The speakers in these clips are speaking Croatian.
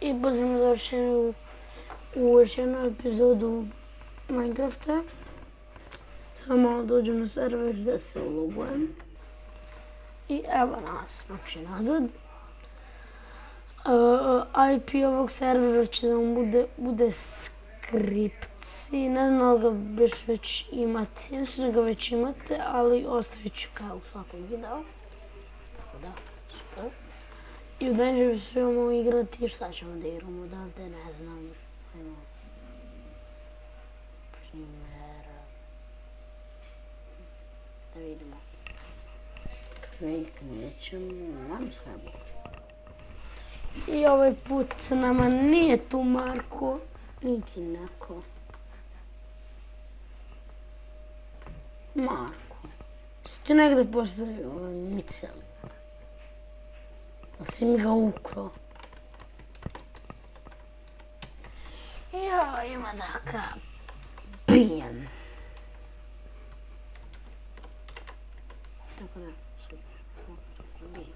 I budemo završeni u još jednu epizodu Minecrafta. Samo malo dođem na server da se ulogujem. I evo nas, znači nazad. IP ovog servera će da vam bude skripci. Ne znam da li ga već imate. Ja mislim da ga već imate, ali ostavit ću kao u svakom videu. Tako da, super. I u Dangerous ćemo igrati, šta ćemo da igramo odavde, ne znam. Primjer... Da vidimo. Fake nećemo, nam sve bude. I ovaj put sa nama nije tu Marko, niti neko. Marko, si ti negdje postavio ovaj miceli? Ali si mi ga ukrao. Ja, ima da ga pijem. Tako da, super, bijem.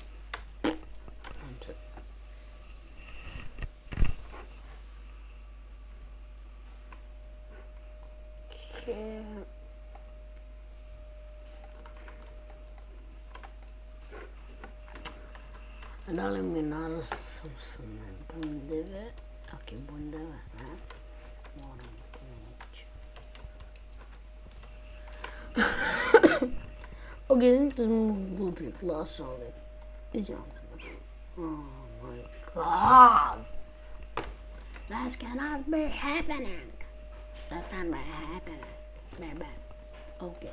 Da li mi narastao sam bundeve, takve bundeve, ne? Moram pomoći. Ok, to smo glupi klas, ali izjavno baš. Oh my god! That cannot be happening! That's not happening. Bad. Okay.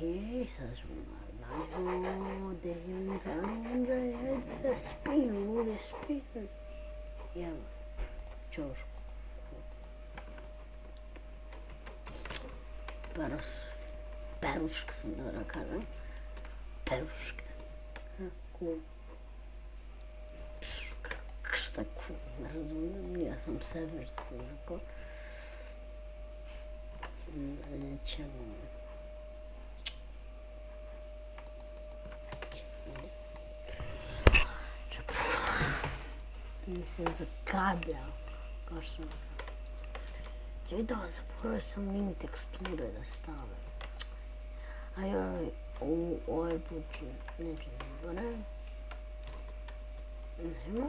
Okay, sad ćemo nađu da spin, bude spin. Evo, čošku. Peruška sam da kažem. Peruška. Cool. Šta cool, ne razumijem, ja sam sever, sam rekao. Ćemo... Mi se zakabljao, kao što sam rekao. Da, zaboravio sam mini teksture da stavim. A joj, ovaj put ću neću da zaboravim. Nema.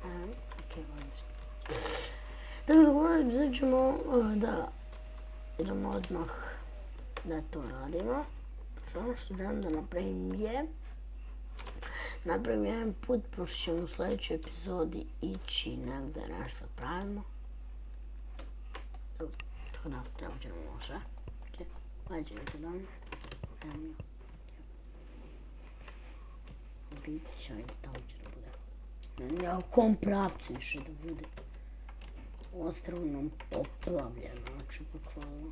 Okej, odlično. Tako da ovaj epizod ćemo da idemo odmah da to radimo. Samo što želim da napravim je jedan put, pošto ćemo u sljedećoj epizodi ići negdje nešto pravimo. Tako da, treba ćemo može. Ajde, idete dan. Biće, ajde, tamo će da bude. Ja u kom pravcu više da bude. Ostrvo nam poplavlja, znači, bukvalno.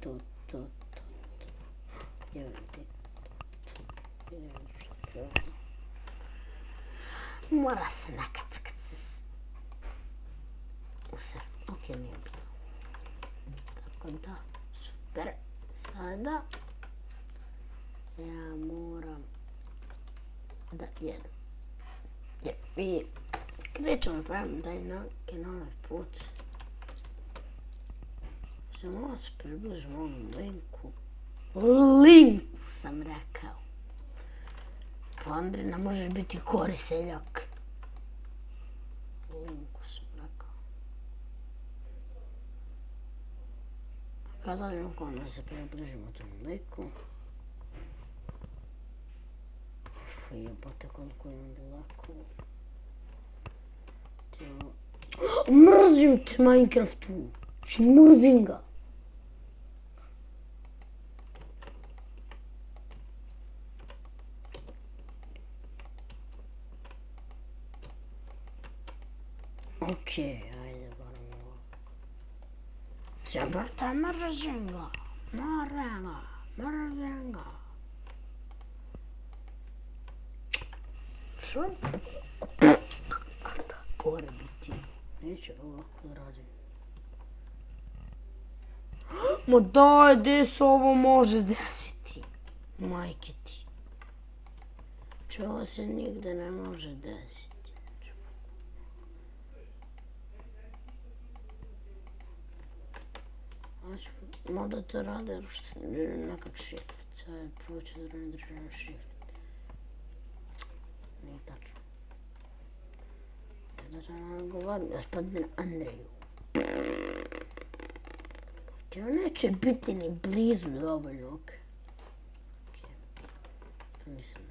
To. Mora se nekad kad se usre. Ok, nije bilo. Tako da, super. Sada ja moram da jedem. I krećemo da pravim taj neki novi put. Samo vas približim ovom linku. Linku sam rekao. Pa Andri, ne možeš biti koriseljak. Linku sam rekao. Kazali nam kako da se približimo tom linku. Jebate koliko je on daleko. Mrzim te Minecraftu. Mrzim ga. Okej, ajde barem ovo. Jebate, mrzim ga. Mrzim ga. Što? Gore biti. Neće ovako da radim. Ma daj, gdje se ovo može desiti? Majke ti. Ovo se nigde ne može desiti. Možda to rade jer što sam nekad shift. Sad prvo ću da ne držim shift. Nije tačno. Da sam govorim gospodine Andreju. On neće biti ni blizu dovoljno, okej. To nisam.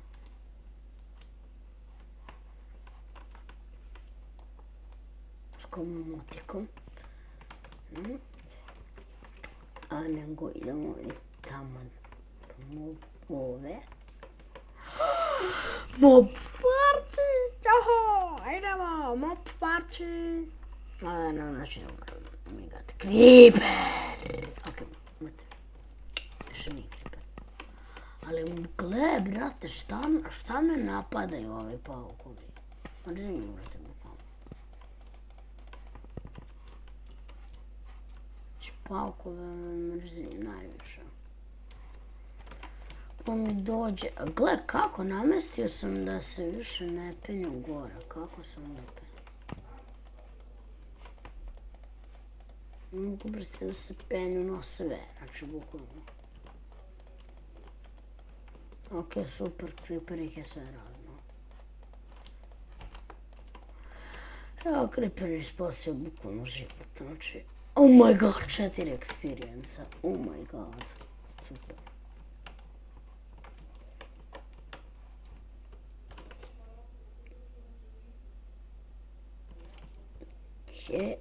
S kom motikom. A nego idemo i tamo ove. Mob party! Joho! Idemo! Mob party! Znači mi gati Creeper! Ok, mrte. Još nije Creeper. Ali gle, brate, šta me napadaju ovi paukovi? Mrzim, brate, bukvalno. Paukove mrzim najviše. Ko mi dođe, gle kako, namestio sam da se više ne penju gore, kako sam da penju? Mogu brate da se penju na sve, znači bukvalno. Ok, super, Creeper ih je sve razno. Evo, Creeper je spasio bukvalno život, znači... Oh my god, 4 experience-a, oh my god, super. Okay.